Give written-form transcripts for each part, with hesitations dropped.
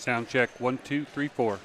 Sound check, 1, 2, 3, 4.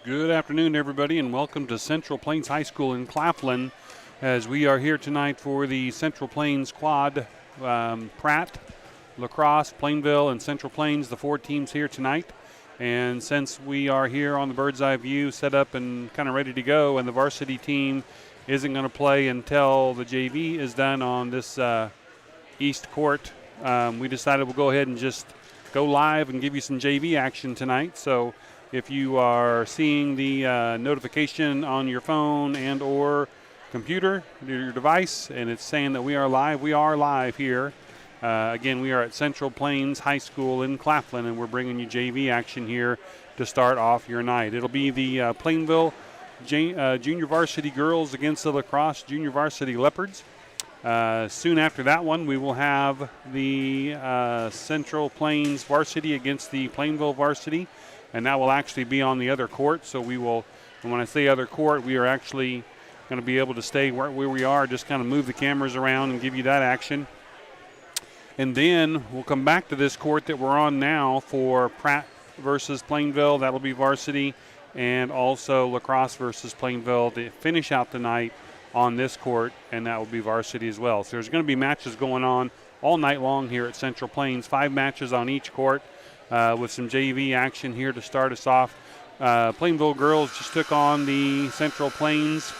Good afternoon, everybody, and welcome to Central Plains High School in Claflin as we are here tonight for the Central Plains Quad. Pratt, LaCrosse, Plainville, and Central Plains, the 4 teams here tonight. And since we are here on the bird's eye view, set up and kind of ready to go, and the varsity team isn't going to play until the JV is done on this east court, we decided we'll go ahead and just go live and give you some JV action tonight. So if you are seeing the notification on your phone and or computer, your device, and it's saying that we are live here. Again, we are at Central Plains High School in Claflin, and we're bringing you JV action here to start off your night. It'll be the Plainville Junior Varsity Girls against the LaCrosse Junior Varsity Leopards. Soon after that one, we will have the Central Plains Varsity against the Plainville Varsity, and that will actually be on the other court. So we will, and when I say other court, we are actually going to be able to stay where we are, just kind of move the cameras around and give you that action. And then we'll come back to this court that we're on now for Pratt versus Plainville. That'll be varsity, and also LaCrosse versus Plainville to finish out the night on this court, and that will be varsity as well. So there's going to be matches going on all night long here at Central Plains, 5 matches on each court with some JV action here to start us off. Plainville girls just took on the Central Plains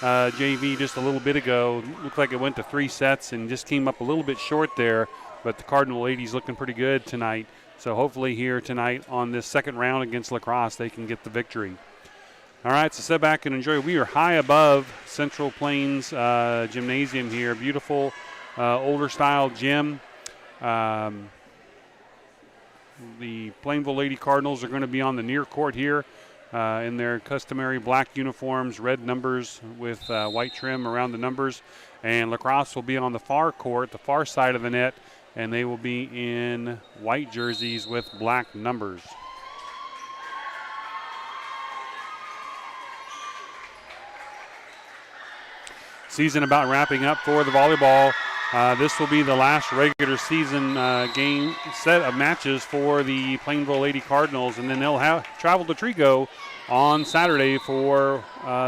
JV just a little bit ago. Looked like it went to 3 sets and just came up a little bit short there, but the Cardinal ladies looking pretty good tonight. So hopefully here tonight on this second round against LaCrosse, they can get the victory. All right, so sit back and enjoy. We are high above Central Plains Gymnasium here. Beautiful older style gym. The Plainville Lady Cardinals are going to be on the near court here in their customary black uniforms, red numbers with white trim around the numbers. And LaCrosse will be on the far court, the far side of the net, and they will be in white jerseys with black numbers. season about wrapping up for the volleyball. This will be the last regular season game set of matches for the Plainville Lady Cardinals, and then they'll travel to Trigo on Saturday for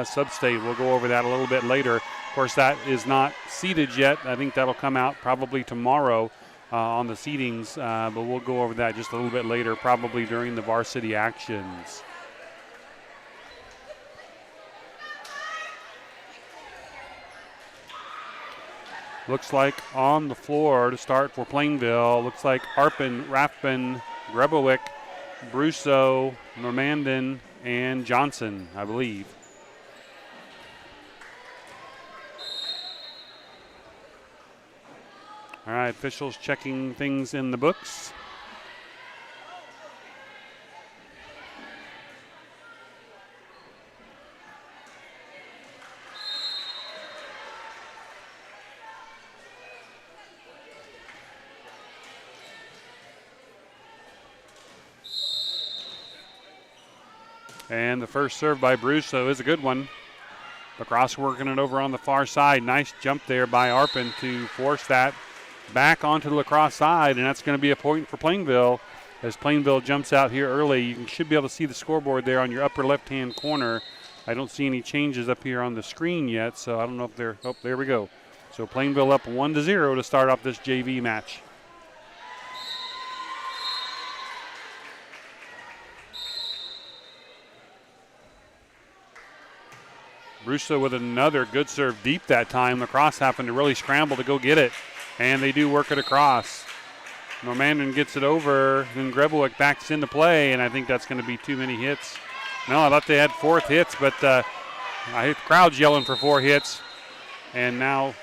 sub-state. We'll go over that a little bit later. Of course, that is not seeded yet. I think that'll come out probably tomorrow on the seedings, but we'll go over that just a little bit later, probably during the varsity actions. Looks like on the floor to start for Plainville, looks like Arpin, Rathbun, Grebowick, Brusso, Normandin, and Johnson, I believe. All right, officials checking things in the books. And the first serve by Brusso is a good one. LaCrosse working it over on the far side. Nice jump there by Arpin to force that back onto the LaCrosse side, and that's going to be a point for Plainville as Plainville jumps out here early. You should be able to see the scoreboard there on your upper left-hand corner. I don't see any changes up here on the screen yet, so I don't know if they're – oh, there we go. So Plainville up 1-0 to start off this JV match. Brusso with another good serve deep that time. LaCrosse happened to really scramble to go get it, and they do work it across. Normandin gets it over, then Grebowick backs into play, and I think that's going to be too many hits. No, I thought they had fourth hits, but I hear the crowd's yelling for 4 hits, and now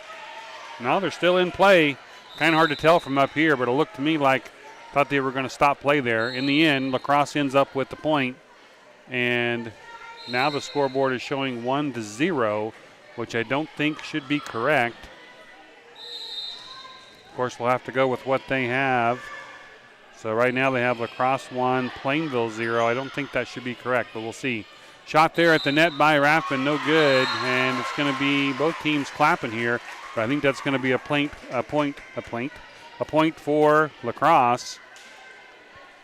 they're still in play. Kind of hard to tell from up here, but it looked to me like thought they were going to stop play there. In the end, LaCrosse ends up with the point, and now the scoreboard is showing 1-0, which I don't think should be correct. Of course, we'll have to go with what they have. So right now they have LaCrosse 1, Plainville 0. I don't think that should be correct, but we'll see. Shot there at the net by Rathbun, no good, and it's going to be both teams clapping here. But I think that's going to be a point for LaCrosse.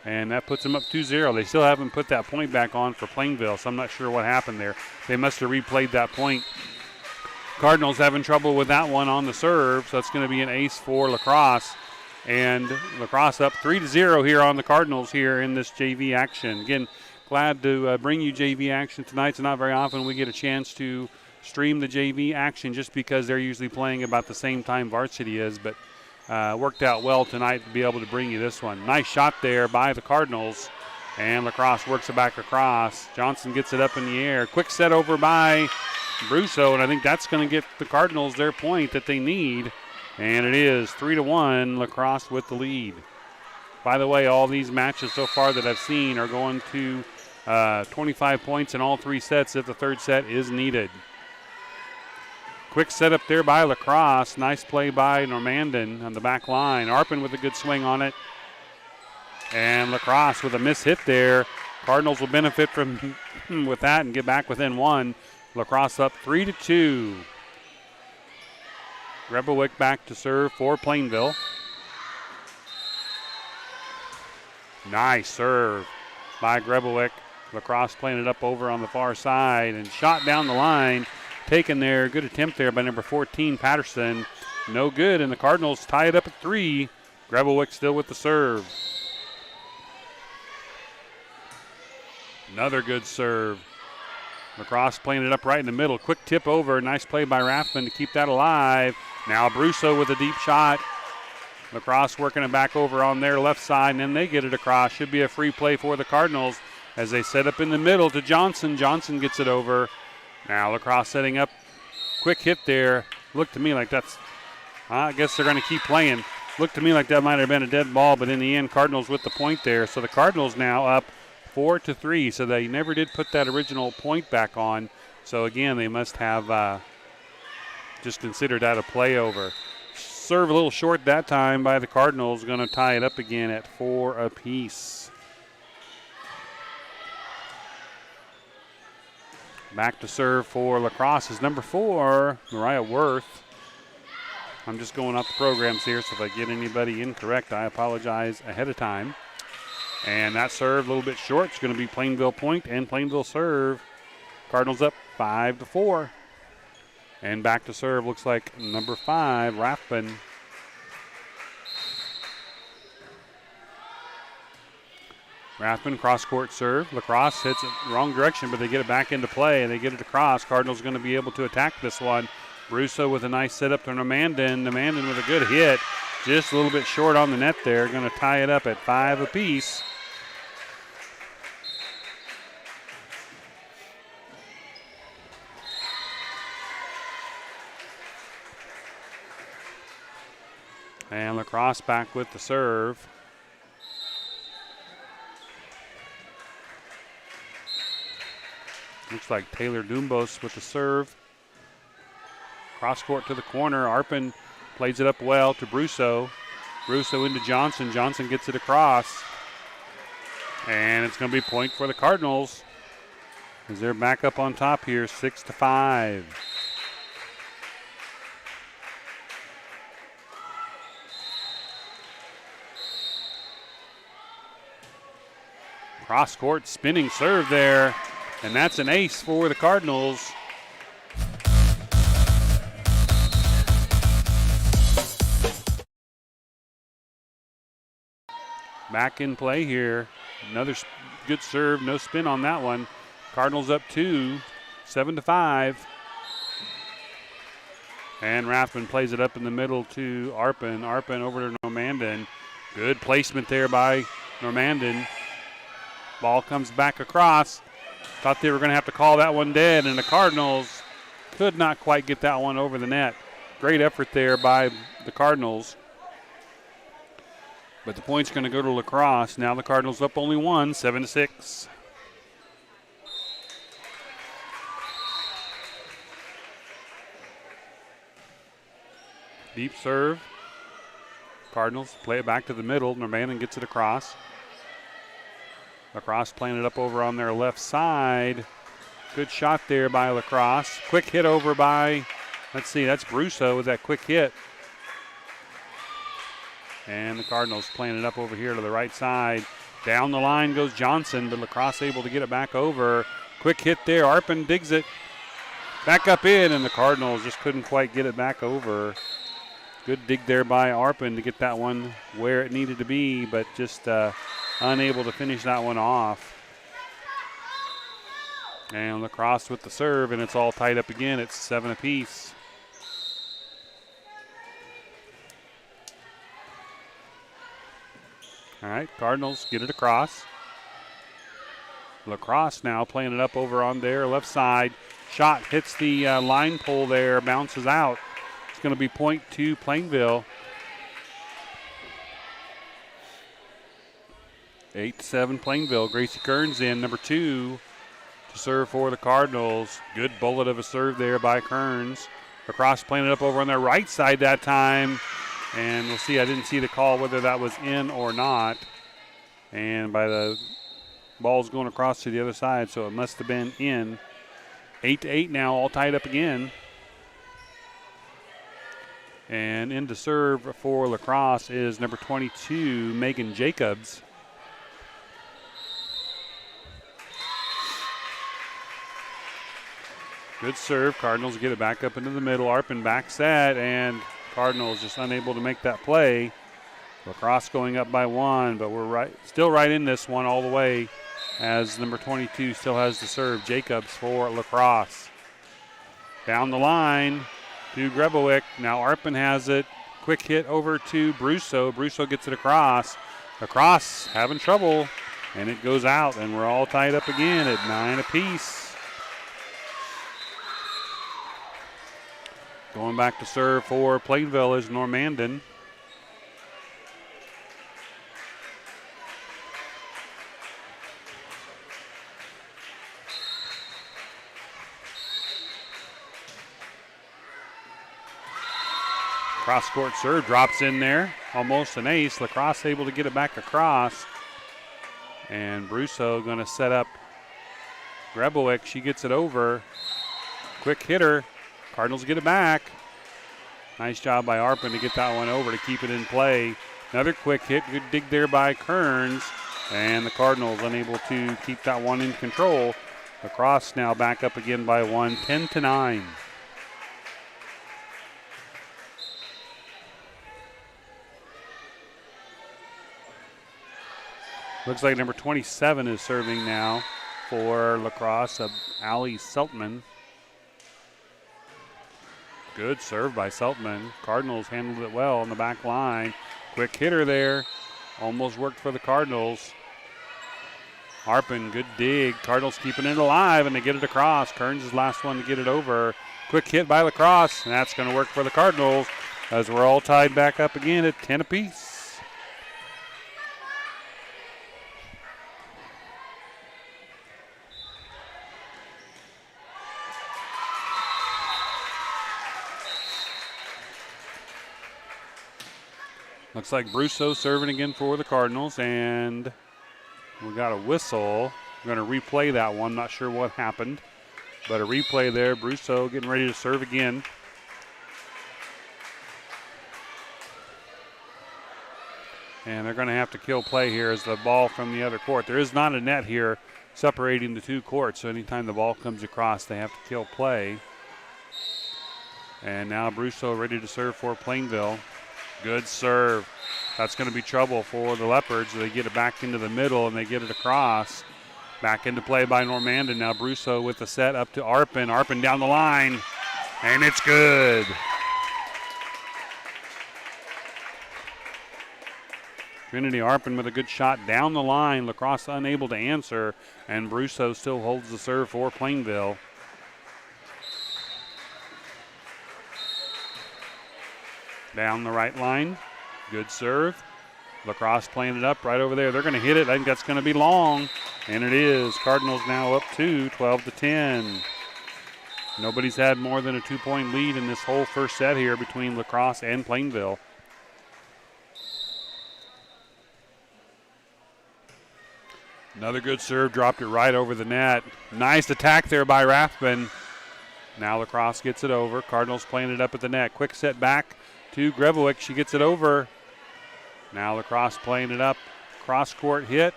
And that puts them up 2-0. They still haven't put that point back on for Plainville, so I'm not sure what happened there. They must have replayed that point. Cardinals having trouble with that one on the serve, so it's going to be an ace for LaCrosse. And LaCrosse up 3-0 here on the Cardinals here in this JV action. Again, glad to bring you JV action tonight. It's not very often we get a chance to stream the JV action just because they're usually playing about the same time varsity is, but worked out well tonight to be able to bring you this one. Nice shot there by the Cardinals, and LaCrosse works it back across. Johnson gets it up in the air. Quick set over by Brusso, and I think that's going to get the Cardinals their point that they need, and it is 3-1, LaCrosse with the lead. By the way, all these matches so far that I've seen are going to 25 points in all 3 sets if the third set is needed. Quick setup there by LaCrosse. Nice play by Normandin on the back line. Arpin with a good swing on it. And LaCrosse with a miss hit there. Cardinals will benefit from with that and get back within 1. LaCrosse up 3-2. Grebowick back to serve for Plainville. Nice serve by Grebowick. LaCrosse playing it up over on the far side and shot down the line. Taken there. Good attempt there by number 14, Patterson. No good, and the Cardinals tie it up at 3. Grebowick still with the serve. Another good serve. LaCrosse playing it up right in the middle. Quick tip over. Nice play by Rathbun to keep that alive. Now Brusso with a deep shot. LaCrosse working it back over on their left side, and then they get it across. Should be a free play for the Cardinals as they set up in the middle to Johnson. Johnson gets it over. Now LaCrosse setting up. Quick hit there. Looked to me like that's, I guess they're going to keep playing. Looked to me like that might have been a dead ball, but in the end, Cardinals with the point there. So the Cardinals now up 4-3. So they never did put that original point back on. So again, they must have just considered that a play over. Serve a little short that time by the Cardinals. Going to tie it up again at 4 apiece. Back to serve for LaCrosse is number 4, Mariah Worth. I'm just going off the programs here, so if I get anybody incorrect, I apologize ahead of time. And that serve a little bit short. It's going to be Plainville point and Plainville serve. Cardinals up 5-4. And back to serve looks like number 5, Rathbun. Rathbun cross-court serve. LaCrosse hits it wrong direction, but they get it back into play, and they get it across. Cardinals going to be able to attack this one. Russo with a nice setup to Normandin. Normandin with a good hit. Just a little bit short on the net there. Going to tie it up at 5 apiece. And LaCrosse back with the serve. Looks like Taylor Dumbos with the serve. Cross court to the corner. Arpin plays it up well to Brusso. Brusso into Johnson. Johnson gets it across. And it's going to be point for the Cardinals as they're back up on top here, 6-5. Cross court spinning serve there. And that's an ace for the Cardinals. Back in play here. Another good serve, no spin on that one. Cardinals up 2, 7-5. And Rathbun plays it up in the middle to Arpin. Arpin over to Normandin. Good placement there by Normandin. Ball comes back across. Thought they were going to have to call that one dead, and the Cardinals could not quite get that one over the net. Great effort there by the Cardinals. But the point's going to go to LaCrosse. Now the Cardinals up only 1, 7-6. Deep serve. Cardinals play it back to the middle. Normandin gets it across. LaCrosse playing it up over on their left side. Good shot there by LaCrosse. Quick hit over by, let's see, that's Brusso with that quick hit. And the Cardinals playing it up over here to the right side. Down the line goes Johnson, but LaCrosse able to get it back over. Quick hit there. Arpin digs it back up in, and the Cardinals just couldn't quite get it back over. Good dig there by Arpin to get that one where it needed to be, but just unable to finish that one off. And LaCrosse with the serve, and it's all tied up again. It's 7 apiece. All right, Cardinals get it across. LaCrosse now playing it up over on their left side. Shot hits the line pole there, bounces out. It's going to be point to Plainville. 8-7 Plainville. Gracie Kearns in, number 2 to serve for the Cardinals. Good bullet of a serve there by Kearns. LaCrosse playing it up over on their right side that time. And we'll see, I didn't see the call whether that was in or not. And by the ball's going across to the other side, so it must have been in. 8-8 now, all tied up again. And in to serve for LaCrosse is number 22, Megan Jacobs. Good serve. Cardinals get it back up into the middle. Arpin back set, and Cardinals just unable to make that play. LaCrosse going up by 1, but we're still right in this one all the way as number 22 still has to serve. Jacobs for LaCrosse. Down the line to Grebowick. Now Arpin has it. Quick hit over to Brusso. Brusso gets it across. LaCrosse having trouble, and it goes out, and we're all tied up again at 9 apiece. Going back to serve for Plainville is Normandin. Cross-court serve drops in there. Almost an ace. LaCrosse able to get it back across. And Brusso going to set up Grebowick, she gets it over. Quick hitter. Cardinals get it back. Nice job by Arpin to get that one over to keep it in play. Another quick hit. Good dig there by Kearns. And the Cardinals unable to keep that one in control. LaCrosse now back up again by 1, 10-9. Looks like number 27 is serving now for LaCrosse, Allie Seltman. Good serve by Seltman. Cardinals handled it well on the back line. Quick hitter there. Almost worked for the Cardinals. Arpin, good dig. Cardinals keeping it alive, and they get it across. Kearns is last one to get it over. Quick hit by LaCrosse, and that's going to work for the Cardinals as we're all tied back up again at 10 apiece. Looks like Brousseau serving again for the Cardinals, and we got a whistle. We're going to replay that one. Not sure what happened, but a replay there. Brousseau getting ready to serve again. And they're going to have to kill play here as the ball from the other court. There is not a net here separating the two courts, so anytime the ball comes across, they have to kill play. And now Brousseau ready to serve for Plainville. Good serve. That's going to be trouble for the Leopards. They get it back into the middle and they get it across. Back into play by Normandin. Now Brousseau with the set up to Arpin. Arpin down the line, and it's good. Trinity Arpin with a good shot down the line. LaCrosse unable to answer, and Brousseau still holds the serve for Plainville. Down the right line. Good serve. LaCrosse playing it up right over there. They're going to hit it. I think that's going to be long. And it is. Cardinals now up 12-10. Nobody's had more than a 2-point lead in this whole first set here between LaCrosse and Plainville. Another good serve. Dropped it right over the net. Nice attack there by Rathbun. Now LaCrosse gets it over. Cardinals playing it up at the net. Quick set back to Grebowick. She gets it over. Now LaCrosse playing it up. Cross court hit.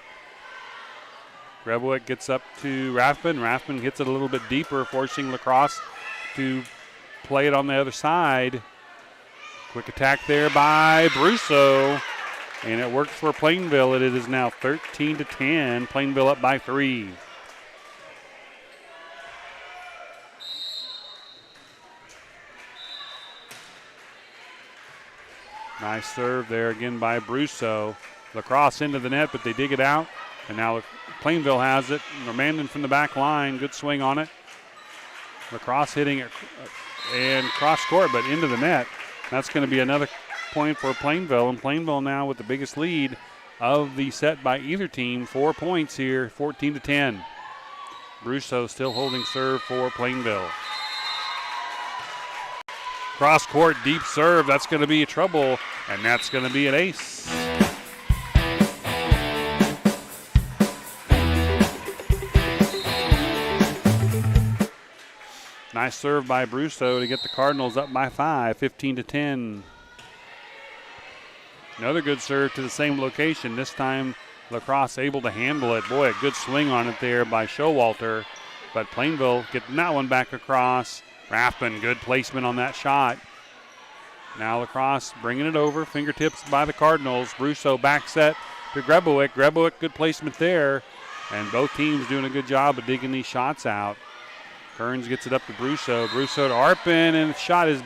Grebowick gets up to Rathbun. Rathbun hits it a little bit deeper, forcing LaCrosse to play it on the other side. Quick attack there by Brousseau. And it works for Plainville. It is now 13-10. Plainville up by 3. Nice serve there again by Brousseau. LaCrosse into the net, but they dig it out. And now Plainville has it. Normandin from the back line. Good swing on it. LaCrosse hitting it and cross court, but into the net. That's going to be another point for Plainville. And Plainville now with the biggest lead of the set by either team. 4 points here, 14-10. Brousseau still holding serve for Plainville. Cross court deep serve. That's going to be trouble, and that's going to be an ace. Nice serve by Brousseau to get the Cardinals up by 5, 15-10. Another good serve to the same location. This time LaCrosse able to handle it. Boy, a good swing on it there by Showalter. But Plainville getting that one back across. Rathbun, good placement on that shot. Now LaCrosse bringing it over. Fingertips by the Cardinals. Brousseau back set to Grebowick. Grebowick, good placement there. And both teams doing a good job of digging these shots out. Kearns gets it up to Brousseau. Brousseau to Arpin, and the shot is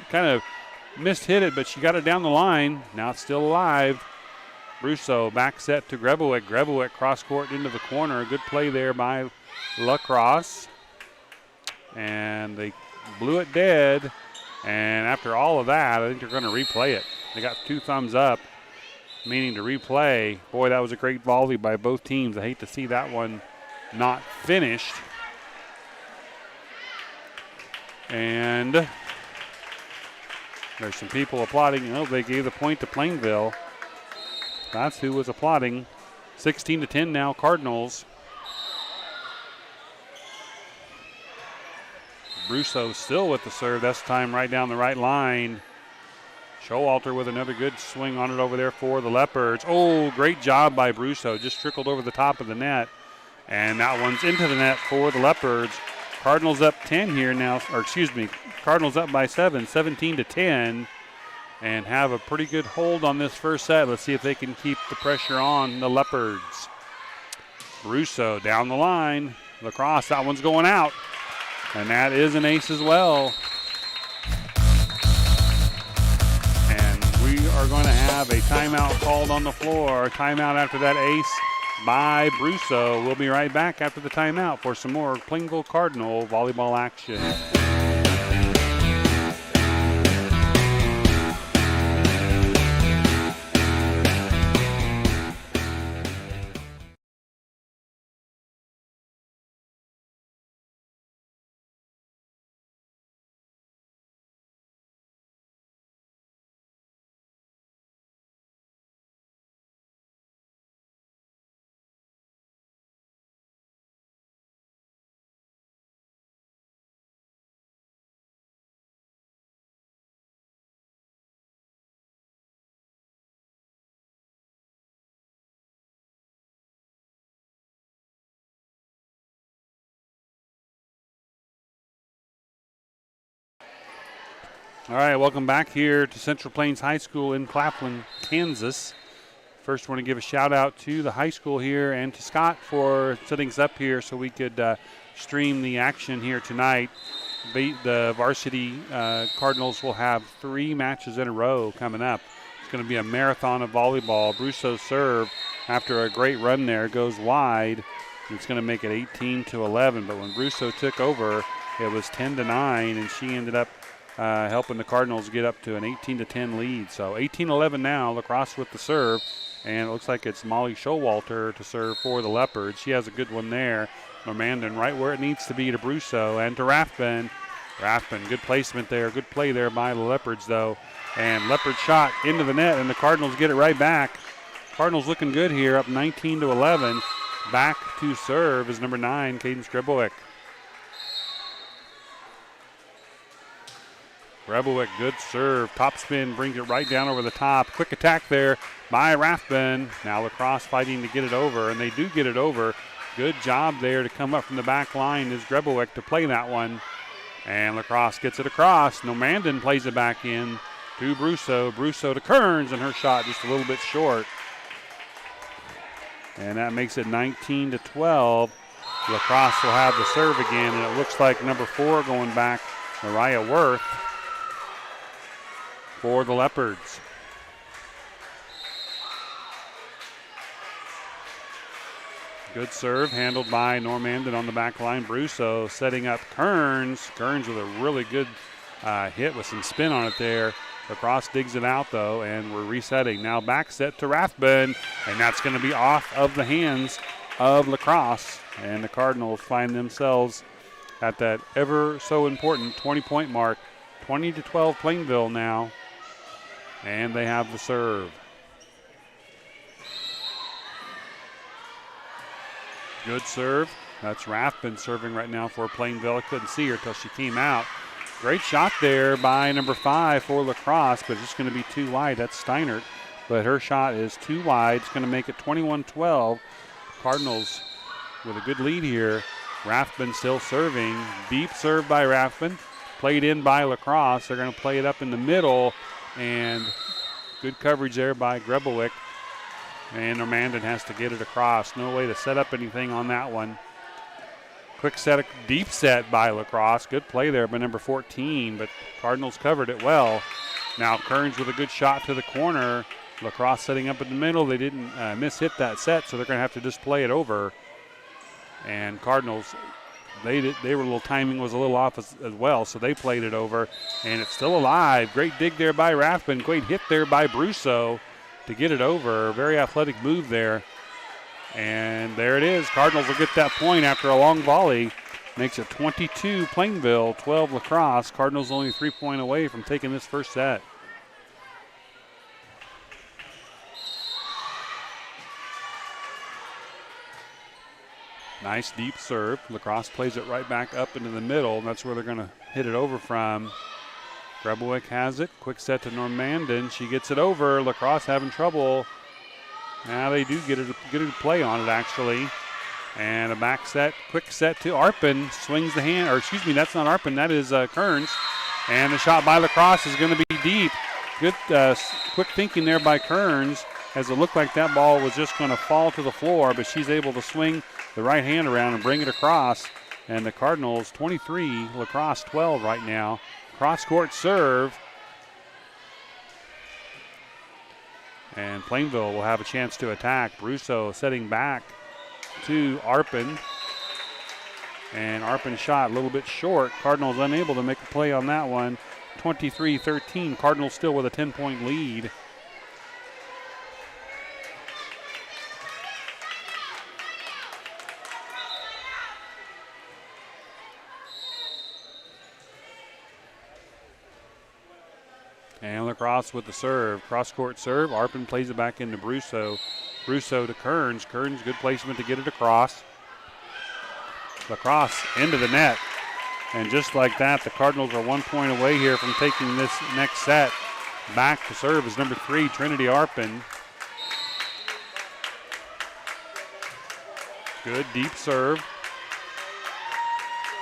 kind of missed hit it, but she got it down the line. Now it's still alive. Brousseau back set to Grebowick. Grebowick cross court into the corner. Good play there by LaCrosse. And they blew it dead. And after all of that, I think they're going to replay it. They got 2 thumbs up, meaning to replay. Boy, that was a great volley by both teams. I hate to see that one not finished. And there's some people applauding. Oh, they gave the point to Plainville. That's who was applauding. 16-10 now, Cardinals. Brousseau still with the serve. This time right down the right line. Showalter with another good swing on it over there for the Leopards. Oh, great job by Brousseau. Just trickled over the top of the net. And that one's into the net for the Leopards. Cardinals up 10 here now, or excuse me, Cardinals up by 7, 17-10, and have a pretty good hold on this first set. Let's see if they can keep the pressure on the Leopards. Brousseau down the line. LaCrosse, that one's going out. And that is an ace as well. And we are going to have a timeout called on the floor. Timeout after that ace by Brousseau. We'll be right back after the timeout for some more Plainville Cardinal volleyball action. All right, welcome back here to Central Plains High School in Claflin, Kansas. First, want to give a shout out to the high school here and to Scott for setting us up here so we could stream the action here tonight. The varsity Cardinals will have 3 matches in a row coming up. It's going to be a marathon of volleyball. Brousseau's serve, after a great run there, goes wide. It's going to make it 18-11, but when Brousseau took over, it was 10-9, and she ended up helping the Cardinals get up to an 18-10 lead. So 18-11 now, LaCrosse with the serve, and it looks like it's Molly Showalter to serve for the Leopards. She has a good one there. Normandin right where it needs to be to Brousseau and to Rathbun. Rathbun, good placement there, good play there by the Leopards though. And Leopard shot into the net, and the Cardinals get it right back. Cardinals looking good here, up 19-11. Back to serve is number 9, Cadence Grebowick. Grebowick, good serve. Top spin brings it right down over the top. Quick attack there by Rathbun. Now LaCrosse fighting to get it over, and they do get it over. Good job there to come up from the back line is Grebowick to play that one. And LaCrosse gets it across. Normandin plays it back in to Brousseau. Brousseau to Kearns, and her shot just a little bit short. And that makes it 19-12. LaCrosse will have the serve again, and it looks like number 4 going back, Mariah Worth, for the Leopards. Good serve handled by Normandin on the back line. Brousseau setting up Kearns. Kearns with a really good hit with some spin on it there. LaCrosse digs it out though, and we're resetting. Now back set to Rathbun, and that's going to be off of the hands of LaCrosse. And the Cardinals find themselves at that ever so important 20-point mark. 20-12 Plainville now. And they have the serve. Good serve. That's Rathbun serving right now for Plainville. I couldn't see her till she came out. Great shot there by number 5 for LaCrosse, but it's going to be too wide. That's Steinert, but her shot is too wide. It's going to make it 21-12. Cardinals with a good lead here. Rathbun still serving. Deep serve by Rathbun. Played in by LaCrosse. They're going to play it up in the middle. And good coverage there by Grebowick. And Normandin has to get it across. No way to set up anything on that one. Quick set, deep set by LaCrosse. Good play there by number 14, but Cardinals covered it well. Now Kearns with a good shot to the corner. LaCrosse setting up in the middle. They didn't miss-hit that set, so they're going to have to just play it over. And Cardinals, they were a little timing was a little off as well, so they played it over, and it's still alive. Great dig there by Rathbun. Great hit there by Brousseau to get it over. Very athletic move there. And there it is. Cardinals will get that point after a long volley. Makes it 22 Plainville, 12 LaCrosse. Cardinals only 3 points away from taking this first set. Nice deep serve. LaCrosse plays it right back up into the middle, and that's where they're going to hit it over from. Grebewick has it. Quick set to Normandin. She gets it over. LaCrosse having trouble. Now they do get a play on it, actually. And a back set, quick set to Arpin. Swings the hand, or excuse me, that's not Arpin, that is Kearns. And the shot by LaCrosse is going to be deep. Good quick thinking there by Kearns, as it looked like that ball was just going to fall to the floor, but she's able to swing the right hand around and bring it across. And the Cardinals 23, LaCrosse 12 right now. Cross-court serve. And Plainville will have a chance to attack. Brusso setting back to Arpin. And Arpin's shot a little bit short. Cardinals unable to make a play on that one. 23-13. Cardinals still with a 10-point lead. And LaCrosse with the serve. Cross-court serve. Arpin plays it back into Brusso. Brusso to Kearns. Kearns, good placement to get it across. LaCrosse into the net. And just like that, the Cardinals are 1 point away here from taking this next set. Back to serve is number 3, Trinity Arpin. Good deep serve.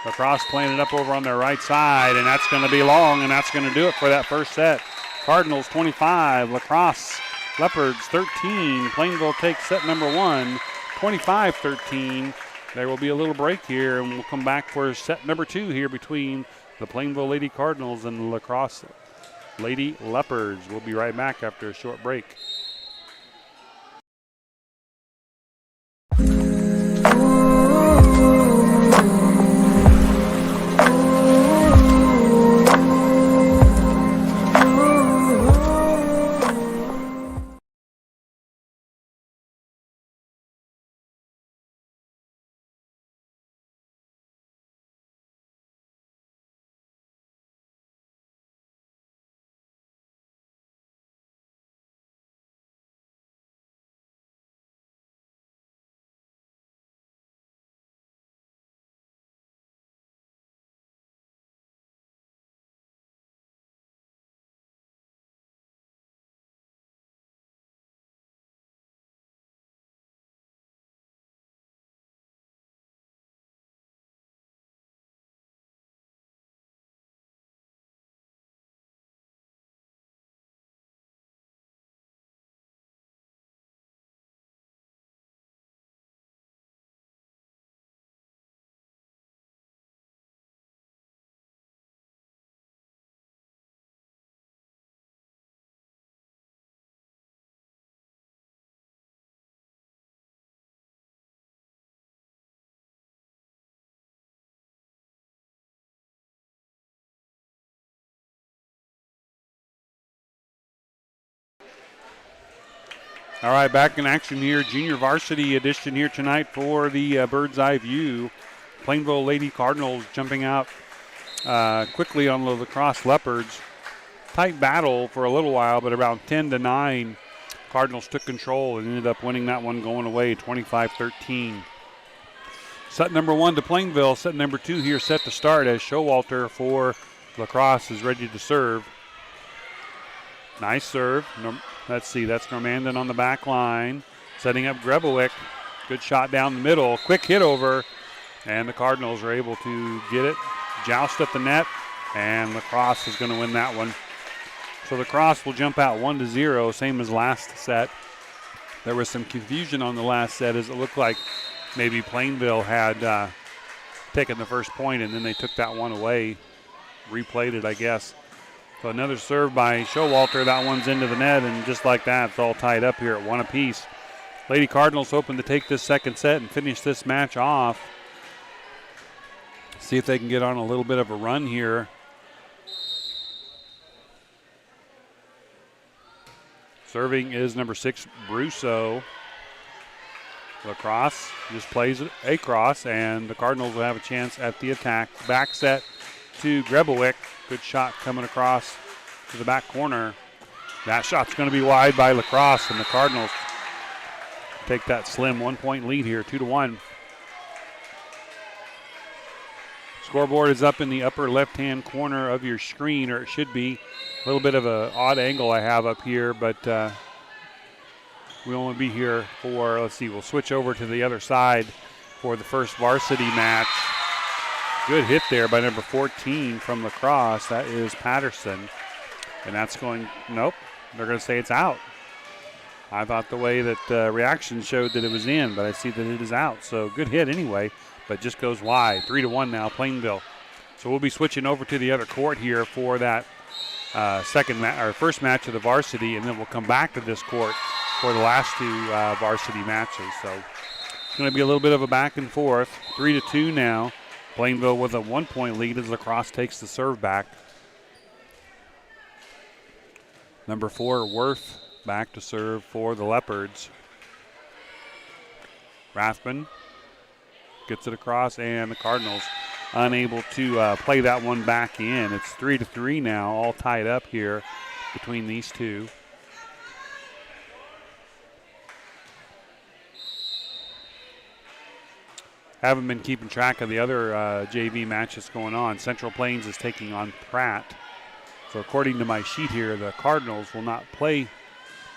LaCrosse playing it up over on their right side, and that's going to be long, and that's going to do it for that first set. Cardinals 25, LaCrosse Leopards 13. Plainville takes set number 1, 25-13. There will be a little break here, and we'll come back for set number 2 here between the Plainville Lady Cardinals and the LaCrosse Lady Leopards. We'll be right back after a short break. All right, back in action here. Junior varsity edition here tonight for the Bird's Eye View. Plainville Lady Cardinals jumping out quickly on the LaCrosse Leopards. Tight battle for a little while, but around 10-9, Cardinals took control and ended up winning that one going away 25-13. Set number 1 to Plainville. Set number 2 here set to start as Showalter for LaCrosse is ready to serve. Nice serve. Let's see, that's Normandin on the back line. Setting up Grebewick. Good shot down the middle. Quick hit over. And the Cardinals are able to get it. Joust at the net. And LaCrosse is going to win that one. So LaCrosse will jump out 1-0, same as last set. There was some confusion on the last set as it looked like maybe Plainville had taken the first point and then they took that one away. Replayed it, I guess. So another serve by Showalter. That one's into the net, and just like that, it's all tied up here at 1 apiece. Lady Cardinals hoping to take this second set and finish this match off. See if they can get on a little bit of a run here. Serving is number 6, Brusso. LaCrosse just plays it across, and the Cardinals will have a chance at the attack. Back set to Grebewick. Good shot coming across to the back corner. That shot's going to be wide by LaCrosse, and the Cardinals take that slim 1 point lead here, 2-1. Scoreboard is up in the upper left-hand corner of your screen, or it should be. A little bit of an odd angle I have up here, but we only be here for, let's see, we'll switch over to the other side for the first varsity match. Good hit there by number 14 from LaCrosse. That is Patterson. And that's going, nope, they're going to say it's out. I thought the way that reaction showed that it was in, but I see that it is out. So good hit anyway, but just goes wide. 3-1 now, Plainville. So we'll be switching over to the other court here for that first match of the varsity, and then we'll come back to this court for the last two varsity matches. So it's going to be a little bit of a back and forth. 3-2 now. Plainville with a 1-point lead as LaCrosse takes the serve back. Number 4, Worth, back to serve for the Leopards. Rathman gets it across, and the Cardinals unable to play that one back in. It's 3-3 now, all tied up here between these two. Haven't been keeping track of the other JV matches going on. Central Plains is taking on Pratt. So according to my sheet here, the Cardinals will not play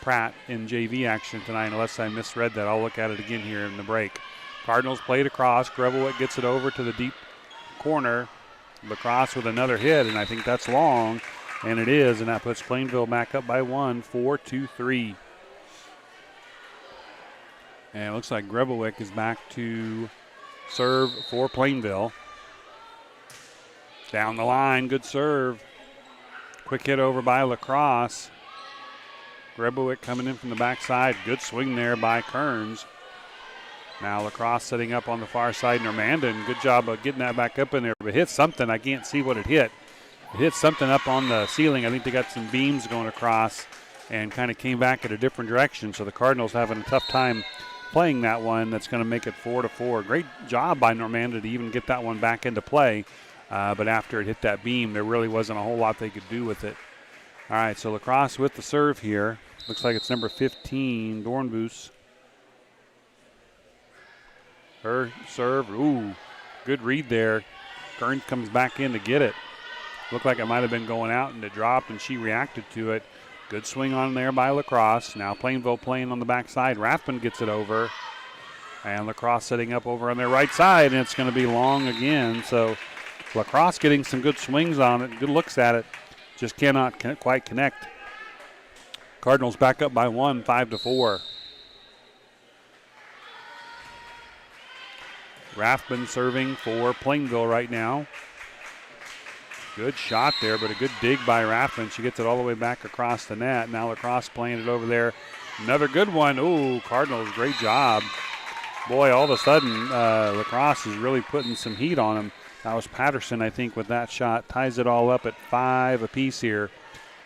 Pratt in JV action tonight unless I misread that. I'll look at it again here in the break. Cardinals played across. Grevelwick gets it over to the deep corner. LaCrosse with another hit, and I think that's long, and it is, and that puts Plainville back up by 1, 4-3. And it looks like Grevelwick is back to serve for Plainville. Down the line, good serve. Quick hit over by LaCrosse. Grevelwick coming in from the backside. Good swing there by Kearns. Now LaCrosse setting up on the far side. Normandan, good job of getting that back up in there. But hit something. I can't see what it hit. It hit something up on the ceiling. I think they got some beams going across and kind of came back at a different direction. So the Cardinals having a tough time playing that one. That's going to make it 4-4. Great job by Normandan to even get that one back into play. But after it hit that beam, there really wasn't a whole lot they could do with it. All right, so LaCrosse with the serve here. Looks like it's number 15, Dornbus. Her serve, ooh, good read there. Kearns comes back in to get it. Looked like it might have been going out and it dropped, and she reacted to it. Good swing on there by LaCrosse. Now Plainville playing on the backside. Rathman gets it over. And LaCrosse setting up over on their right side, and it's going to be long again. So LaCrosse getting some good swings on it, good looks at it. Just cannot quite connect. Cardinals back up by 1, 5-4. Rathman serving for Plainville right now. Good shot there, but a good dig by Rathman. She gets it all the way back across the net. Now LaCrosse playing it over there. Another good one. Ooh, Cardinals, great job. Boy, all of a sudden, LaCrosse is really putting some heat on them. That was Patterson, I think, with that shot. Ties it all up at 5 apiece here.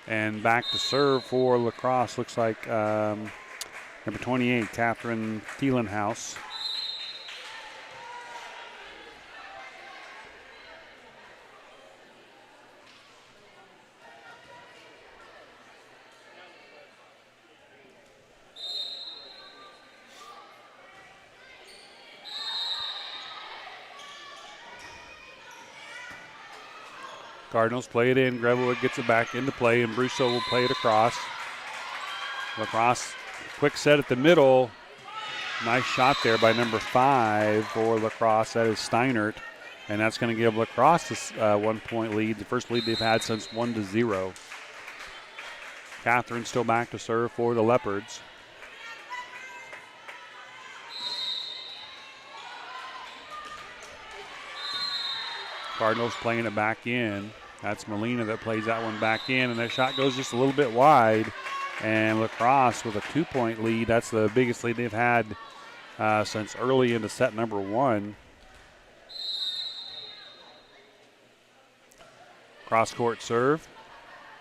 And back to serve for LaCrosse. Looks like number 28, Catherine Thielenhaus. Cardinals play it in. Grevelwood gets it back into play, and Brousseau will play it across. LaCrosse, quick set at the middle. Nice shot there by number 5 for LaCrosse. That is Steinert, and that's going to give LaCrosse this 1-point lead, the first lead they've had since 1-0. Catherine still back to serve for the Leopards. Cardinals playing it back in. That's Molina that plays that one back in, and that shot goes just a little bit wide. And LaCrosse with a 2-point lead. That's the biggest lead they've had since early into set number 1. Cross-court serve.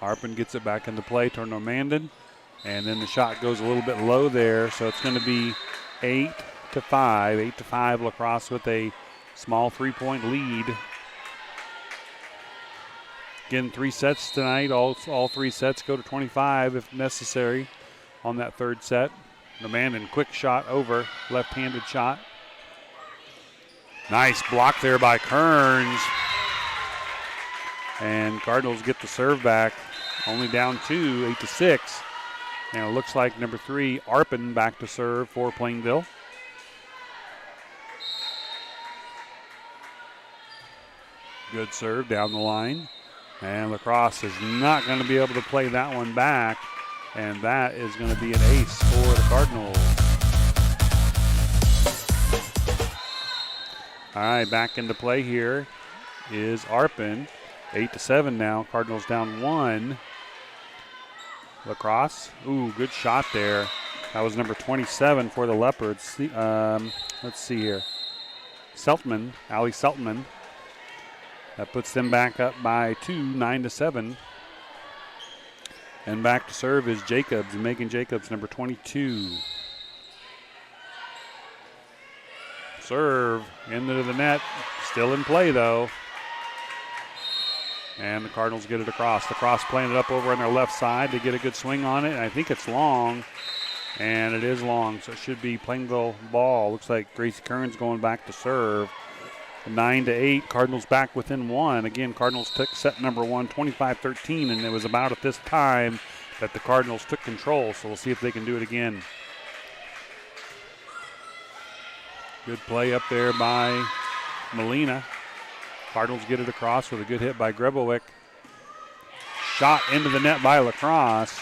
Harpin gets it back into play to Normandan. And then the shot goes a little bit low there, so it's going to be 8-5. 8-5, LaCrosse with a small 3-point lead. Again, 3 sets tonight. All 3 sets go to 25 if necessary on that third set. Normandan, quick shot over, left-handed shot. Nice block there by Kearns. And Cardinals get the serve back, only down 2, 8-6. And it looks like number 3, Arpin, back to serve for Plainville. Good serve down the line. And LaCrosse is not going to be able to play that one back. And that is going to be an ace for the Cardinals. All right, back into play here is Arpin. 8-7 now. Cardinals down 1. LaCrosse. Ooh, good shot there. That was number 27 for the Leopards. Let's see here. Seltman, Ali Seltman. That puts them back up by 2, 9-7. And back to serve is Jacobs, Megan Jacobs, number 22. Serve into the net. Still in play, though. And the Cardinals get it across. LaCrosse playing it up over on their left side to get a good swing on it. And I think it's long. And it is long, so it should be Plainville ball. Looks like Gracie Kearns going back to serve. 9-8, Cardinals back within 1. Again, Cardinals took set number 1, 25-13, and it was about at this time that the Cardinals took control, so we'll see if they can do it again. Good play up there by Molina. Cardinals get it across with a good hit by Grebowick. Shot into the net by LaCrosse,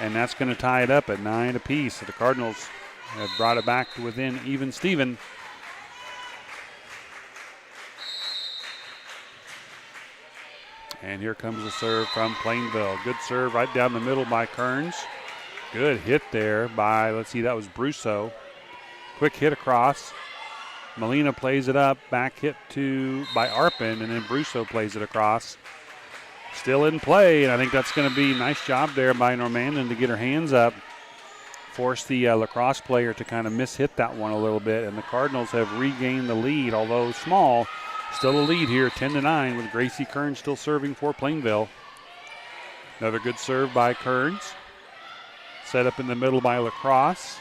and that's going to tie it up at 9 apiece. So the Cardinals have brought it back to within even Steven. And here comes the serve from Plainville. Good serve right down the middle by Kearns. Good hit there by, let's see, that was Brusso. Quick hit across. Molina plays it up. Back hit by Arpin, and then Brusso plays it across. Still in play, and I think that's going to be a nice job there by Normandin to get her hands up. Force the LaCrosse player to kind of miss-hit that one a little bit, and the Cardinals have regained the lead, although small. Still a lead here, 10-9, with Gracie Kearns still serving for Plainville. Another good serve by Kearns. Set up in the middle by LaCrosse.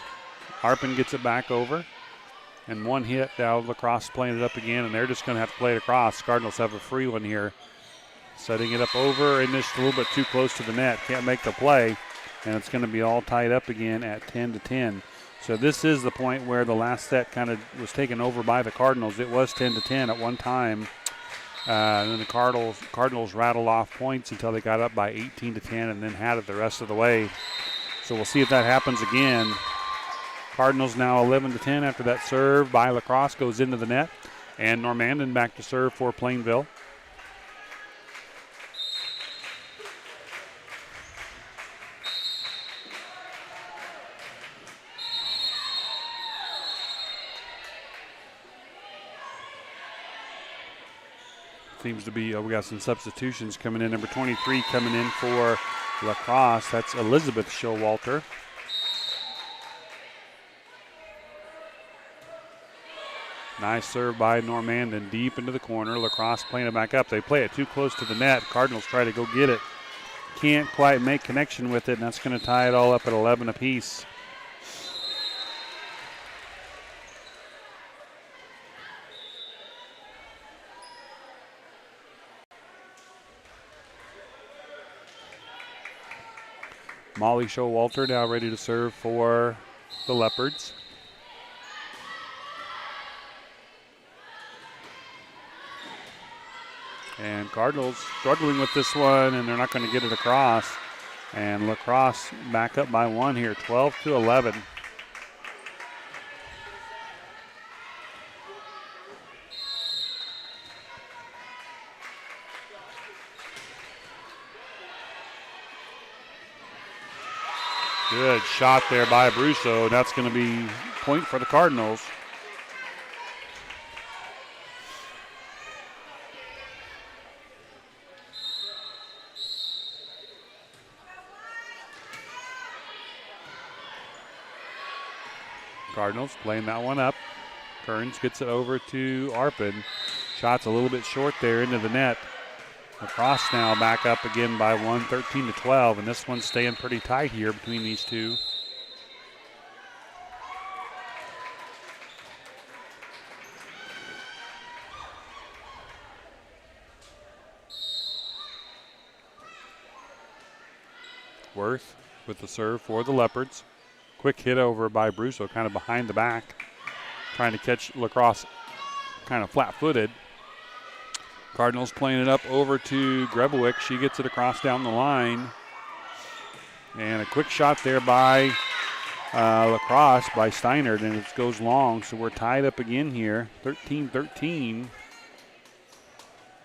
Arpin gets it back over. And one hit, now LaCrosse playing it up again, and they're just going to have to play it across. Cardinals have a free one here. Setting it up over, and just a little bit too close to the net. Can't make the play, and it's going to be all tied up again at 10-10. So this is the point where the last set kind of was taken over by the Cardinals. It was 10-10 at one time. And then the Cardinals rattled off points until they got up by 18-10 and then had it the rest of the way. So we'll see if that happens again. Cardinals now 11-10 after that serve by LaCrosse goes into the net. And Normandin back to serve for Plainville. Seems to be, we got some substitutions coming in. Number 23 coming in for LaCrosse. That's Elizabeth Showalter. Nice serve by Normandin deep into the corner. LaCrosse playing it back up. They play it too close to the net. Cardinals try to go get it. Can't quite make connection with it, and that's going to tie it all up at 11 apiece. Molly Showalter now ready to serve for the Leopards. And Cardinals struggling with this one, and they're not going to get it across. And LaCrosse back up by 1 here, 12-11. Good shot there by Brusso. That's going to be point for the Cardinals. Cardinals playing that one up. Kearns gets it over to Arpin. Shot's a little bit short there into the net. LaCrosse now back up again by 1, 13-12, and this one's staying pretty tight here between these two. Worth with the serve for the Leopards. Quick hit over by Brusso, kind of behind the back, trying to catch LaCrosse kind of flat-footed. Cardinals playing it up over to Grebewick. She gets it across down the line. And a quick shot there by LaCrosse by Steinert, and it goes long. So we're tied up again here, 13-13.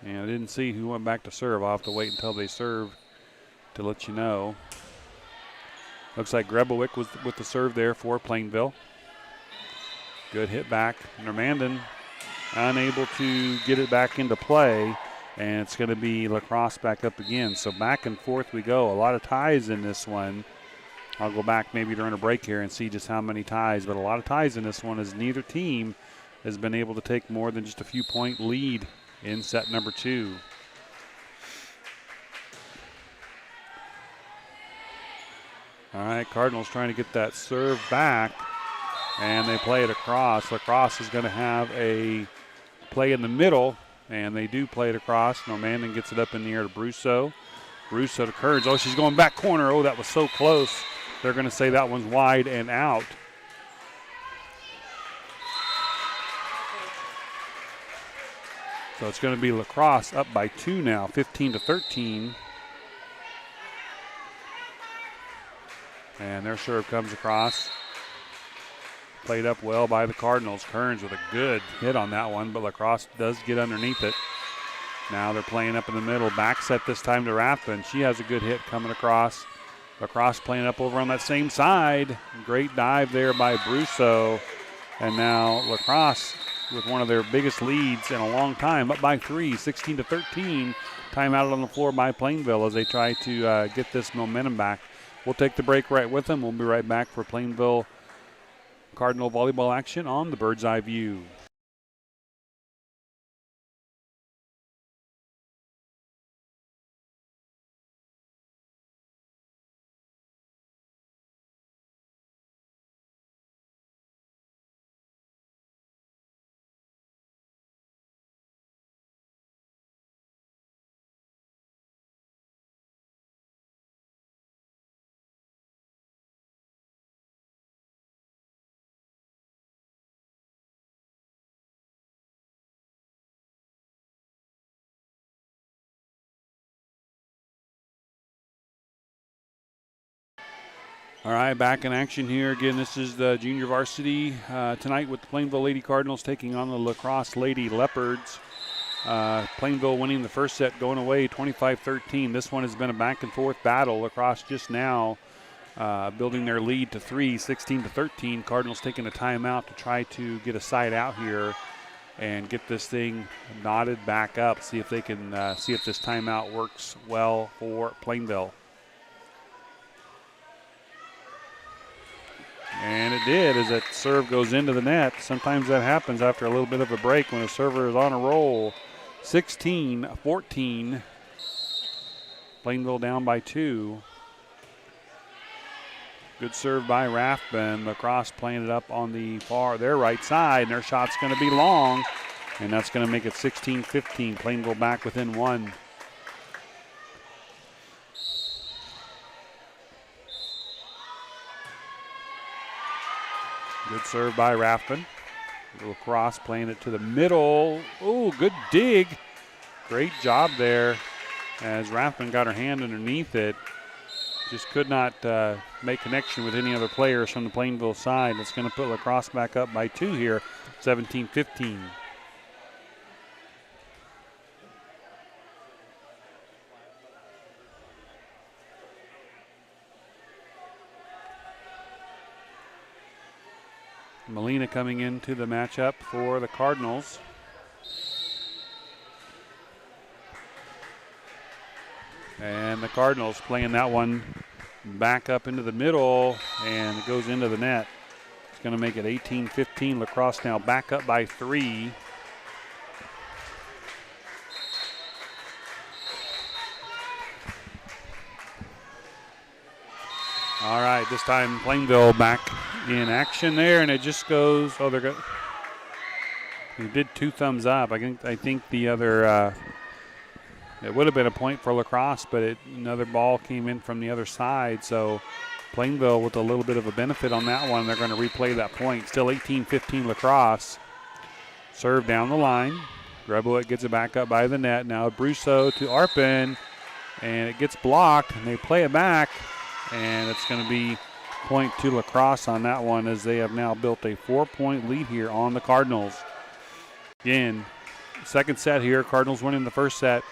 And I didn't see who went back to serve. I'll have to wait until they serve to let you know. Looks like Grebewick was with the serve there for Plainville. Good hit back. Normandin unable to get it back into play, and it's going to be LaCrosse back up again. So back and forth we go. A lot of ties in this one. I'll go back maybe during a break here and see just how many ties, but a lot of ties in this one as neither team has been able to take more than just a few-point lead in set number 2. All right, Cardinals trying to get that serve back, and they play it across. LaCrosse is going to have a play in the middle, and they do play it across. Normandin gets it up in the air to Brusso. Brusso to Kearns. Oh, she's going back corner. Oh, that was so close. They're going to say that one's wide and out. So it's going to be LaCrosse up by 2 now, 15-13. And their serve comes across. Played up well by the Cardinals. Kearns with a good hit on that one, but LaCrosse does get underneath it. Now they're playing up in the middle. Back set this time to Rathbun. She has a good hit coming across. LaCrosse playing up over on that same side. Great dive there by Brusso. And now LaCrosse with one of their biggest leads in a long time, up by 3, 16-13. Timeout on the floor by Plainville as they try to get this momentum back. We'll take the break right with them. We'll be right back for Plainville Cardinal volleyball action on the Bird's Eye View. All right, back in action here. Again, this is the junior varsity tonight with the Plainville Lady Cardinals taking on the LaCrosse Lady Leopards. Plainville winning the first set, going away 25-13. This one has been a back and forth battle. LaCrosse just now building their lead to 3, 16-13. Cardinals taking a timeout to try to get a side out here and get this thing knotted back up. See if they can see if this timeout works well for Plainville. And it did as that serve goes into the net. Sometimes that happens after a little bit of a break when a server is on a roll. 16-14. Plainville down by 2. Good serve by Rathbun. LaCrosse playing it up on their right side, and their shot's going to be long, and that's going to make it 16-15. Plainville back within 1. Good serve by Rathbun. LaCrosse playing it to the middle. Oh, good dig. Great job there as Rathbun got her hand underneath it. Just could not make connection with any other players from the Plainville side. That's going to put LaCrosse back up by 2 here, 17-15. Molina coming into the matchup for the Cardinals. And the Cardinals playing that one back up into the middle, and it goes into the net. It's going to make it 18-15. LaCrosse now back up by 3. All right, this time Plainville back in action there, and it just goes. Oh, they're good. He did 2 thumbs up. I think the other It would have been a point for LaCrosse, but another ball came in from the other side. So Plainville with a little bit of a benefit on that one. They're going to replay that point. Still 18-15 LaCrosse. Serve down the line. Grebowick gets it back up by the net. Now Brousseau to Arpin, and it gets blocked, and they play it back, and it's going to be point to LaCrosse on that one, as they have now built a 4-point lead here on the Cardinals. Again, second set here. Cardinals winning the first set.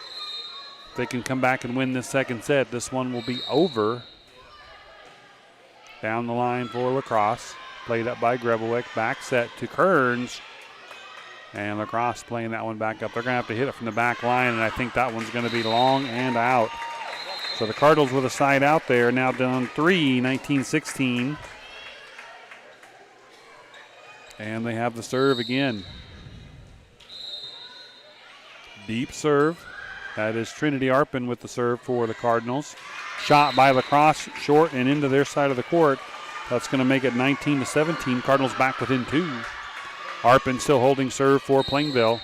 If they can come back and win this second set, this one will be over. Down the line for LaCrosse. Played up by Grebowick. Back set to Kearns. And LaCrosse playing that one back up. They're going to have to hit it from the back line, and I think that one's going to be long and out. So the Cardinals with a side out there, now down 3, 19-16. And they have the serve again. Deep serve. That is Trinity Arpin with the serve for the Cardinals. Shot by LaCrosse, short and into their side of the court. That's going to make it 19-17. Cardinals back within 2. Arpin still holding serve for Plainville.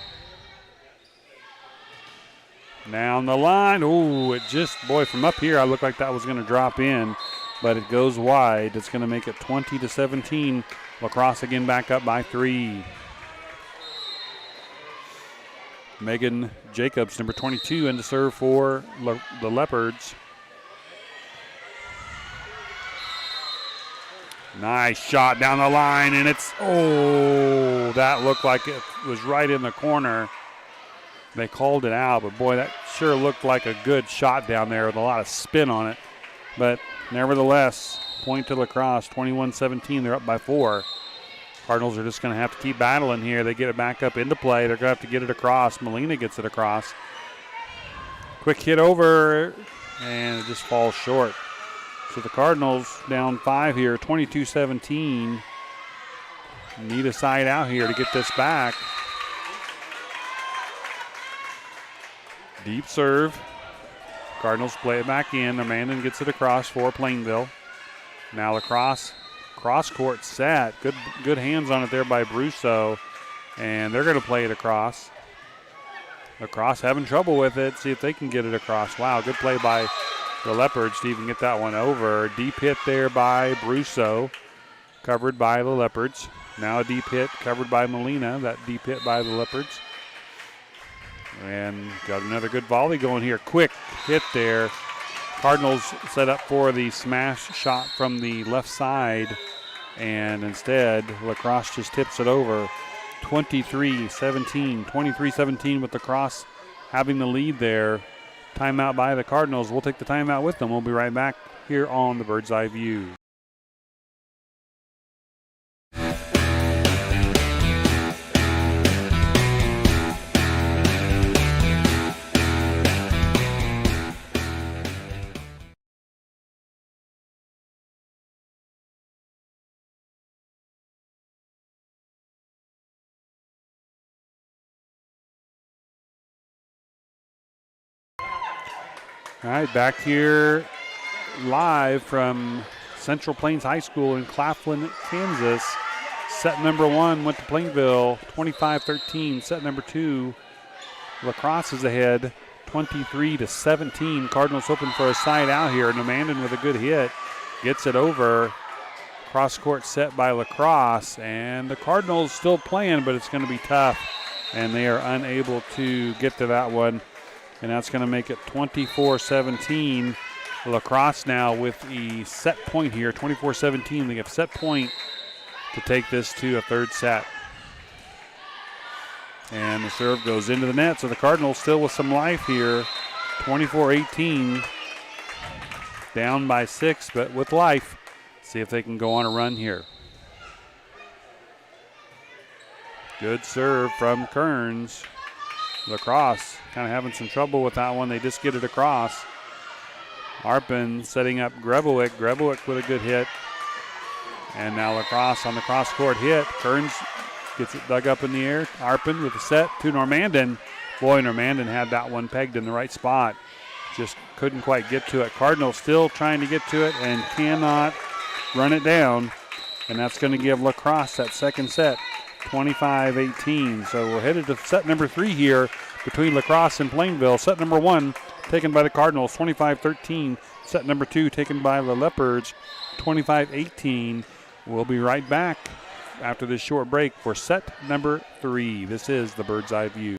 Down the line. Ooh, it just, boy, from up here, I looked like that was going to drop in, but it goes wide. It's going to make it 20-17. LaCrosse again back up by 3. Megan Jacobs, number 22, in to serve for the Leopards. Nice shot down the line, and it's, oh, that looked like it was right in the corner. They called it out, but boy, that sure looked like a good shot down there with a lot of spin on it. But nevertheless, point to LaCrosse, 21-17. They're up by 4. Cardinals are just going to have to keep battling here. They get it back up into play. They're going to have to get it across. Molina gets it across. Quick hit over, and it just falls short. So the Cardinals down 5 here, 22-17. Need a side out here to get this back. Deep serve. Cardinals play it back in. Amandon gets it across for Plainville. Now LaCrosse, cross-court set. Good hands on it there by Brousseau. And they're going to play it across. LaCrosse having trouble with it. See if they can get it across. Wow, good play by the Leopards to even get that one over. Deep hit there by Brousseau, covered by the Leopards. Now a deep hit covered by Molina. That deep hit by the Leopards. And got another good volley going here. Quick hit there. Cardinals set up for the smash shot from the left side, and instead LaCrosse just tips it over. 23-17. 23-17 with LaCrosse having the lead there. Timeout by the Cardinals. We'll take the timeout with them. We'll be right back here on the Bird's Eye View. All right, back here live from Central Plains High School in Claflin, Kansas. Set number 1 went to Plainville, 25-13. Set number 2, LaCrosse is ahead, 23-17. Cardinals hoping for a side out here. Amandon with a good hit, gets it over. Cross-court set by LaCrosse, and the Cardinals still playing, but it's going to be tough, and they are unable to get to that one. And that's going to make it 24-17. LaCrosse now with a set point here, 24-17. They have set point to take this to a third set. And the serve goes into the net. So the Cardinals still with some life here, 24-18. Down by 6, but with life. See if they can go on a run here. Good serve from Kearns. LaCrosse kind of having some trouble with that one. They just get it across. Arpin setting up Grebowick. Grebowick with a good hit. And now LaCrosse on the cross-court hit. Kearns gets it dug up in the air. Arpin with the set to Normandin. Boy, Normandin had that one pegged in the right spot. Just couldn't quite get to it. Cardinals still trying to get to it and cannot run it down. And that's going to give LaCrosse that second set, 25-18. So we're headed to set number 3 here. between LaCrosse and Plainville. Set number 1 taken by the Cardinals, 25-13. Set number 2 taken by the Leopards, 25-18. We'll be right back after this short break for set number 3. This is the Bird's Eye View.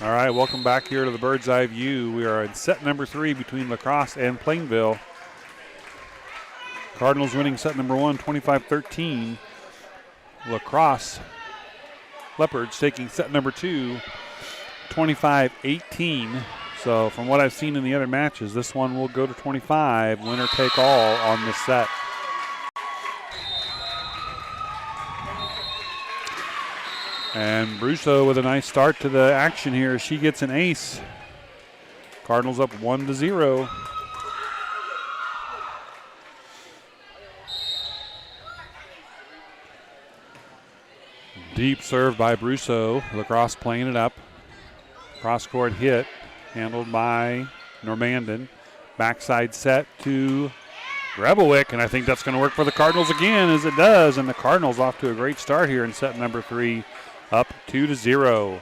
All right, welcome back here to the Bird's Eye View. We are in set number 3 between LaCrosse and Plainville. Cardinals winning set number 1, 25-13. LaCrosse Leopards taking set number 2, 25-18. So from what I've seen in the other matches, this one will go to 25, winner take all on this set. And Brusso with a nice start to the action here. She gets an ace. Cardinals up 1-0. Deep serve by Brusso. LaCrosse playing it up. Cross-court hit, handled by Normandin. Backside set to Grebowick, and I think that's going to work for the Cardinals again, as it does. And the Cardinals off to a great start here in set number 3, up 2-0.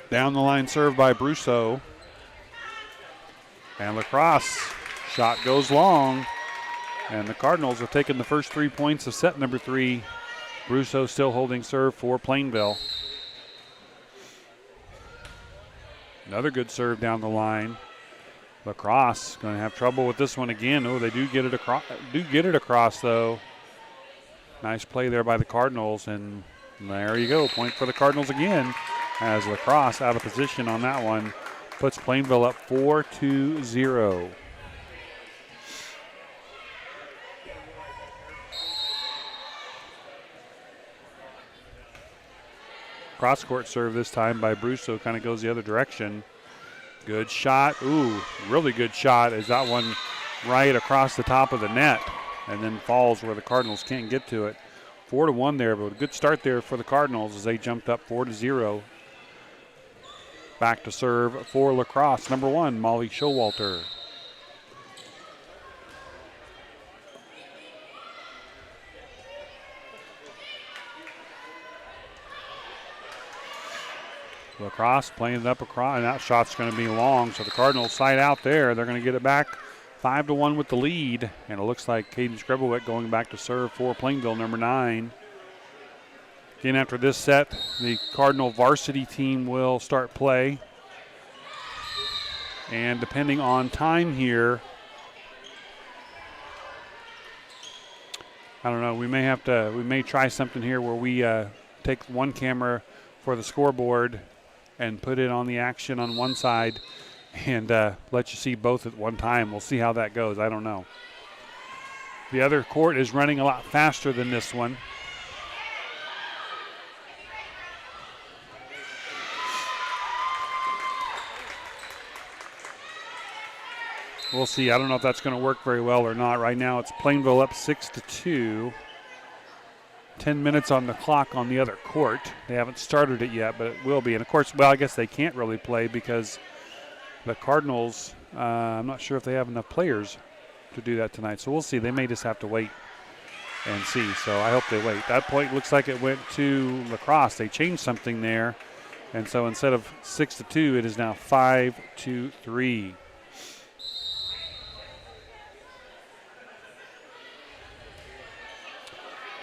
Down the line serve by Brusso. And LaCrosse shot goes long. And the Cardinals have taken the first 3 points of set number 3. Brusso still holding serve for Plainville. Another good serve down the line. LaCrosse going to have trouble with this one again. Oh, they do get it across though. Nice play there by the Cardinals, and there you go. Point for the Cardinals again, as LaCrosse out of position on that one puts Plainville up 4-0. Cross-court serve this time by Brusso, kind of goes the other direction. Good shot. Ooh, really good shot. Is that one right across the top of the net and then falls where the Cardinals can't get to it. 4-1 there, but a good start there for the Cardinals as they jumped up 4-0. Back to serve for LaCrosse. Number 1, Molly Showalter. LaCrosse playing it up across, and that shot's going to be long, so the Cardinals side out there. They're going to get it back 5-1 with the lead, and it looks like Cadence Grebowick going back to serve for Plainville, number 9. Again, after this set, the Cardinal varsity team will start play, and depending on time here, I don't know, we may try something here where we take one camera for the scoreboard and put it on the action on one side and let you see both at one time. We'll see how that goes. I don't know. The other court is running a lot faster than this one. We'll see. I don't know if that's going to work very well or not. Right now it's Plainville up 6-2. 10 minutes on the clock on the other court. They haven't started it yet, but it will be. And, of course, well, I guess they can't really play because the Cardinals, I'm not sure if they have enough players to do that tonight. So we'll see. They may just have to wait and see. So I hope they wait. That point looks like it went to LaCrosse. They changed something there. And so instead of 6-2, it is now 5-3.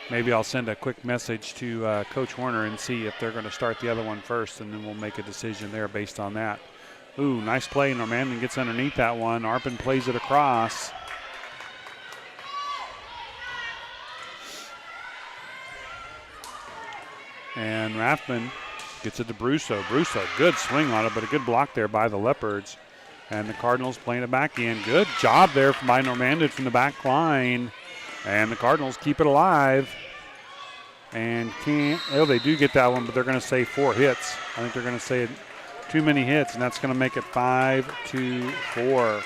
Maybe I'll send a quick message to Coach Warner and see if they're going to start the other one first, and then we'll make a decision there based on that. Ooh, nice play. Normandan gets underneath that one. Arpin plays it across. And Rathman gets it to Brusso. Brusso, good swing on it, but a good block there by the Leopards. And the Cardinals playing it back in. Good job there by Normandan from the back line. And the Cardinals keep it alive. And they do get that one, but they're going to say 4 hits. I think they're going to say too many hits, and that's going to make it 5-4.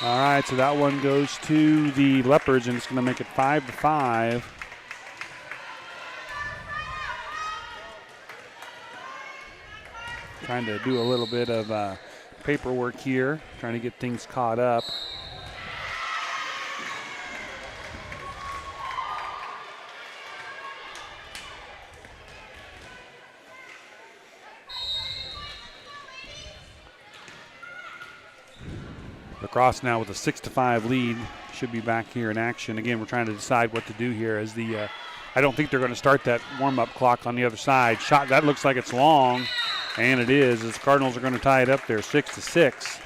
All right, so that one goes to the Leopards, and it's going to make it 5-5. Trying to do a little bit of paperwork here, trying to get things caught up. LaCrosse now with a 6-5 lead, should be back here in action. Again, we're trying to decide what to do here as I don't think they're going to start that warm-up clock on the other side. Shot, that looks like it's long, and it is, as the Cardinals are going to tie it up there 6-6.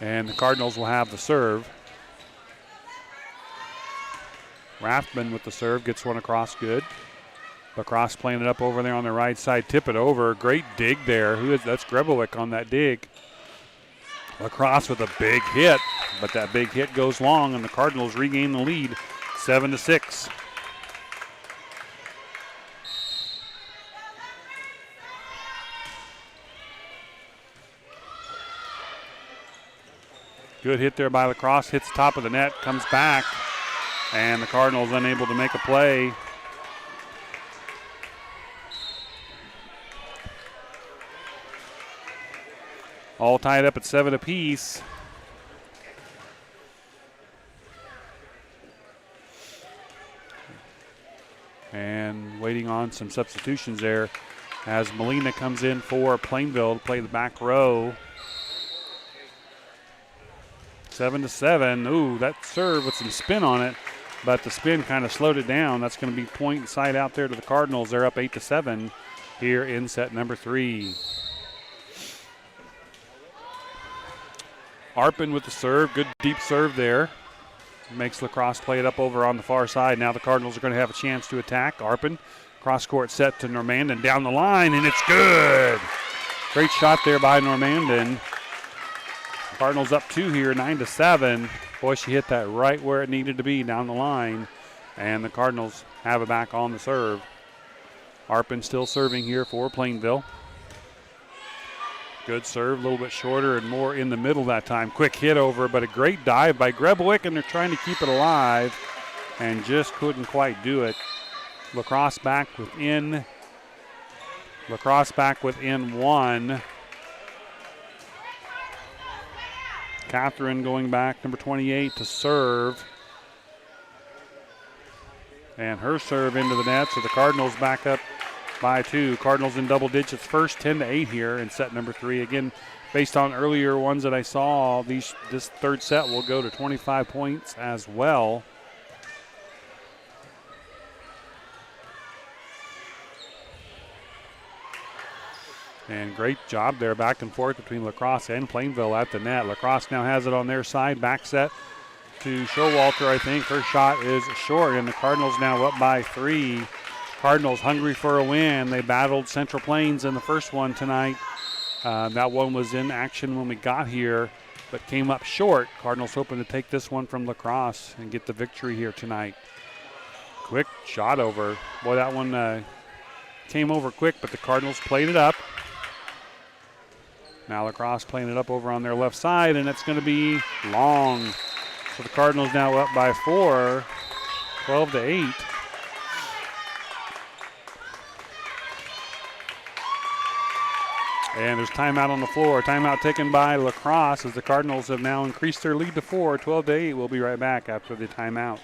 And the Cardinals will have the serve. Rathman with the serve, gets one across, good. LaCrosse playing it up over there on the right side, tip it over. Great dig there. That's Grebowick on that dig. LaCrosse with a big hit, but that big hit goes long, and the Cardinals regain the lead, 7-6. Good hit there by LaCrosse, hits top of the net, comes back, and the Cardinals unable to make a play. All tied up at 7 apiece. And waiting on some substitutions there as Molina comes in for Plainville to play the back row. 7-7. Ooh, that serve with some spin on it, but the spin kind of slowed it down. That's going to be point side out there to the Cardinals. They're up 8-7 here in set number 3. Arpin with the serve, good deep serve there. Makes LaCrosse play it up over on the far side. Now the Cardinals are going to have a chance to attack. Arpin, cross-court set to Normandan, down the line, and it's good. Great shot there by Normandan. Cardinals up 2 here, 9-7. Boy, she hit that right where it needed to be, down the line. And the Cardinals have it back on the serve. Arpin still serving here for Plainville. Good serve, a little bit shorter and more in the middle that time. Quick hit over, but a great dive by Grebowick, and they're trying to keep it alive and just couldn't quite do it. LaCrosse back within. LaCrosse back within 1. Catherine going back, number 28, to serve. And her serve into the net, so the Cardinals back up by 2. Cardinals in double digits first, 10-8 here in set number 3. Again, based on earlier ones that I saw, this third set will go to 25 points as well. And great job there back and forth between LaCrosse and Plainville at the net. LaCrosse now has it on their side. Back set to Showalter, I think. Her shot is short, and the Cardinals now up by 3. Cardinals hungry for a win. They battled Central Plains in the first one tonight. That one was in action when we got here, but came up short. Cardinals hoping to take this one from LaCrosse and get the victory here tonight. Quick shot over. Boy, that one came over quick, but the Cardinals played it up. Now LaCrosse playing it up over on their left side, and it's going to be long. So the Cardinals now up by 4, 12-8. And there's timeout on the floor. Timeout taken by LaCrosse as the Cardinals have now increased their lead to 4, 12-8. We'll be right back after the timeout.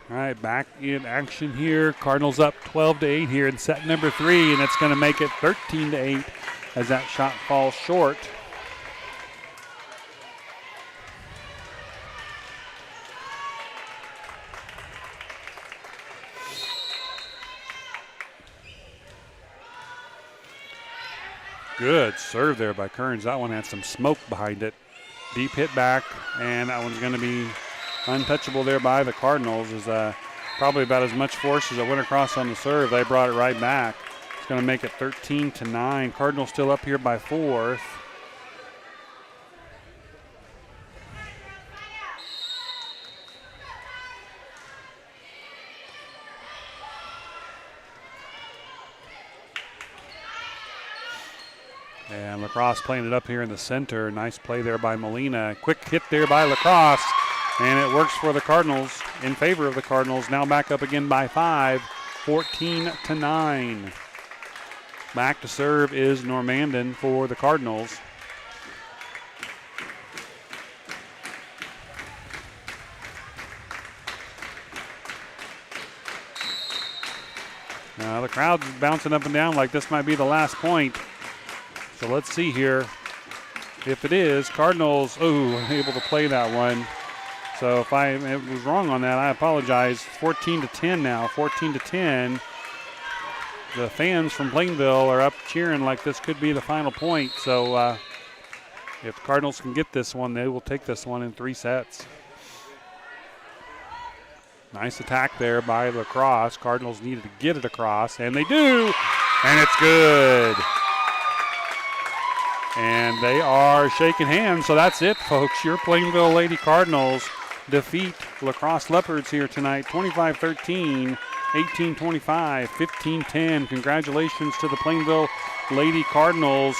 All right, back in action here. Cardinals up 12-8 here in set number 3, and it's going to make it 13-8 as that shot falls short. Good serve there by Kearns. That one had some smoke behind it. Deep hit back, and that one's going to be untouchable there by the Cardinals. Is probably about as much force as it went across on the serve. They brought it right back. It's going to make it 13-9. Cardinals still up here by 4. And LaCrosse playing it up here in the center. Nice play there by Molina. Quick hit there by LaCrosse. And it works for the Cardinals, in favor of the Cardinals. Now back up again by 5, 14-9. Back to serve is Normandin for the Cardinals. Now the crowd's bouncing up and down like this might be the last point. So let's see here. If it is, Cardinals, able to play that one. So if I was wrong on that, I apologize. 14-10 now, 14-10. The fans from Plainville are up cheering like this could be the final point. So if the Cardinals can get this one, they will take this one in 3 sets. Nice attack there by LaCrosse. Cardinals needed to get it across, and they do, and it's good. And they are shaking hands, so that's it, folks. Your Plainville Lady Cardinals defeat LaCrosse Leopards here tonight, 25-13, 18-25, 15-10. Congratulations to the Plainville Lady Cardinals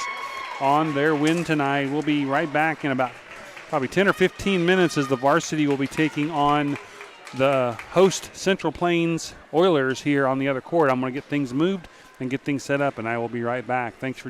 on their win tonight. We'll be right back in about probably 10 or 15 minutes as the varsity will be taking on the host Central Plains Oilers here on the other court. I'm going to get things moved and get things set up, and I will be right back. Thanks for